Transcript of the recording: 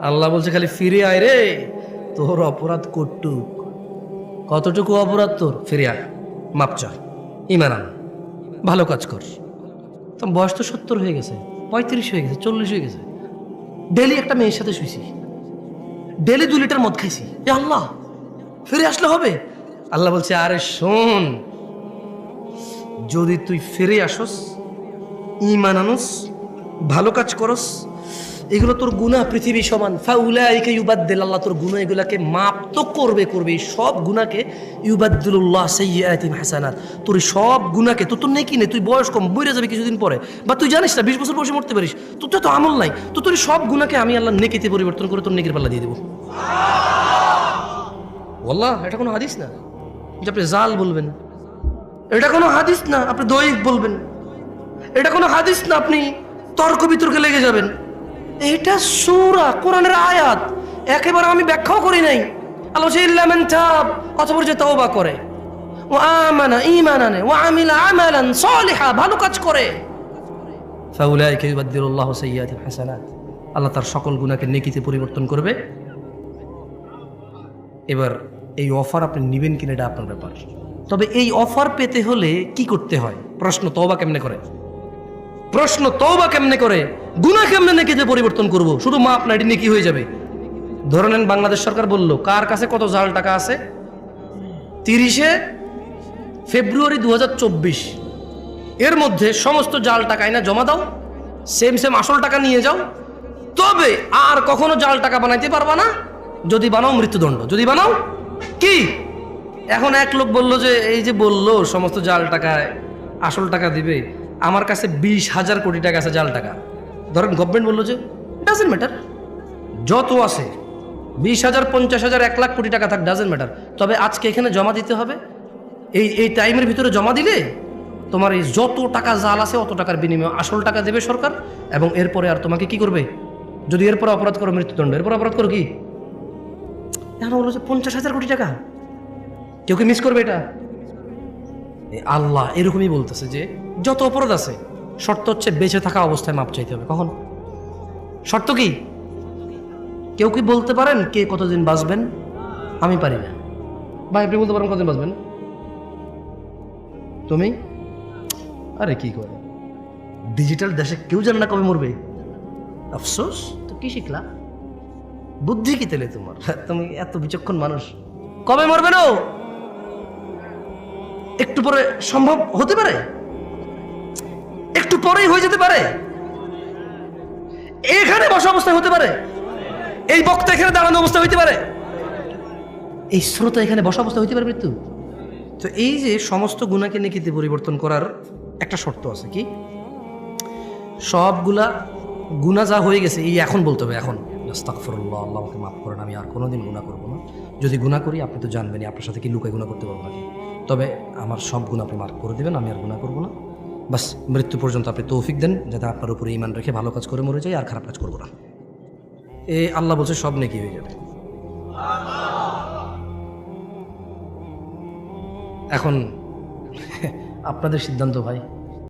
আল্লাহ বলছে খালি ফিরে আয় রে, তোর অপরাধ কতটুকু অপরাধ তোর, ফিরে আয়, মাপ চা, ইমান আন, ভালো কাজ কর। তোর বয়স তো 70 হয়ে গেছে, 35 হয়ে গেছে, 40 হয়ে গেছে, ডেলি একটা মেয়ের সাথে শুইছি, ডেলি 2 লিটার মদ খাইছি, এ আল্লাহ ফিরে আসলে হবে? আল্লাহ বলছে আরে শোন, যদি তুই ফিরে আসস, ঈমান আনস, ভালো কাজ করস, এগুলো তোর গুনাহ পৃথিবী সমান, ফাউলাইকা ইউবাদদিল, আল্লাহ তোর গুনাহ এগুলাকে মাপ তো করবে, সব গুনাহকে ইউবাদদিলুল্লাহ সাইয়্যাতিহিম হাসানাত, তোর সব গুনাহকে, তোর নেকি নেই, তুই বয়স কম, বইরা যাবে কিছুদিন পরে, বা তুই জানিস না 20 বছর বয়সে মরতে পারিস, তোর তো আমল নাই, তো তোর সব গুনাহকে আমি আল্লাহ নেকিতে পরিবর্তন করে তোর নেকির পাল্লা দিয়ে দেবো। ওয়াল্লাহ, এটা কোনো হাদিস না যে আপনি জাল বলবেন, এটা কোনো হাদিস না আপনি দৈহিক বলবেন, এটা কোনো হাদিস না আপনি তর্ক বিতর্কে লেগে যাবেন, এটা সূরা কোরআনের আয়াত, একেবারে আমি ব্যাখ্যাও করি নাই। আল্লাহ বলছে ইল্লা মান তাব, অতঃপর যে তওবা করে, ওয়া আমানা ঈমান আনে, ওয়া আমিলা আমালান সালিহা, ভালো কাজ করে, ফাউলাইকা ইউবাদদিলুল্লাহু সাইয়্যাতিহিম হাসানাত, আল্লাহ তার সকল গুনাহকে নেকিতে পরিবর্তন করবে। এবার এই অফার আপনি নেবেন কিনা এটা আপনার ব্যাপার, তবে এই অফার পেতে হলে কি করতে হয়? প্রশ্ন তওবা কেমনে করে, প্রশ্ন তওবা কেমনে করে, গুনাহ কেমনে নেকিতে পরিবর্তন করব? শুধু মাপ না, এটি নেকি হয়ে যাবে। ধরে নেন বাংলাদেশ সরকার বলল কার কাছে কত জাল টাকা আছে, 30শে ফেব্রুয়ারি 2024 এর মধ্যে সমস্ত জাল টাকা আইনা জমা দাও, সেম আসল টাকা নিয়ে যাও, তবে আর কখনো জাল টাকা বানাইতে পারবা না, যদি বানাও মৃত্যুদণ্ড, যদি বানাও কি। এখন এক লোক বলল যে এই যে বললো সমস্ত জাল টাকায় আসল টাকা দিবে, আমার কাছে 20,000 কোটি টাকা আছে জাল টাকা, ধরেন গভর্নমেন্ট বললো যে ডাজেন্ট ম্যাটার, যত আছে 20,000, 50,000, 1 লাখ কোটি টাকা থাক, ডাজেন্ট ম্যাটার, তবে আজকে এখানে জমা দিতে হবে, এই টাইমের ভিতরে জমা দিলে তোমার এই যত টাকা জাল আছে অত টাকার বিনিময়ে আসল টাকা দেবে সরকার, এবং এরপরে আর তোমাকে কি করবে, যদি এরপরে অপরাধ করো মৃত্যুদণ্ড, এরপর অপরাধ করো কি। এখন বললো যে 50,000 কোটি টাকা, কেউ কি মিস করবে এটা? আল্লাহ এরকমই বলতেছে যে যত অপরাধ আছে শর্ত হচ্ছে বেঁচে থাকা অবস্থায় মাপ চাইতে হবে। কখন? শর্ত কি? কেউ কি বলতে পারেন কে কতদিন বাঁচবেন? আমি পারি না। ভাই আপনি বলতে পারেন কতদিন বাঁচবেন? তুমি? আরে কি করে, ডিজিটাল দেশে কেউ জানে না কবে মরবে। আফসোস, তো কি শিখলা, বুদ্ধি কি তেলে তোমার, তুমি এত বিচক্ষণ মানুষ, কবে মরবে না একটু পরে সম্ভব হতে পারে, একটু পরেই হয়ে যেতে পারে, এখানে বসা অবস্থায় হতে পারে, এই বক্তা এখানে দাঁড়ানো অবস্থা হইতে পারে, এই শ্রোতা এখানে বসা অবস্থা হইতে পারে মৃত্যু। তো এই যে সমস্ত গুনাহকে নেকিতে পরিবর্তন করার একটা শর্ত আছে, কি? সবগুলা গুনাহ যা হয়ে গেছে এই এখন বলতে হবে, এখন আস্তাগফিরুল্লাহ, আল্লাহ আমাকে মাফ করেন, আমি আর কোনোদিন গুনাহ করবো না, যদি গুনাহ করি আপনি তো জানবেনই, আপনার সাথে কি লুকায় গুনাহ করতে পারবো নাকি, তবে আমার সব গুনাহ আপনি মাফ করে দেবেন, আমি আর গুনাহ করবো না, বাস মৃত্যু পর্যন্ত আপনি তৌফিক দেন যাতে আপনার উপরে ঈমান রেখে ভালো কাজ করে মরে যাই, আর খারাপ কাজ করবো না। আল্লাহ বলছে সব নেকি হয়ে যাবে। এখন আপনাদের সিদ্ধান্ত ভাই।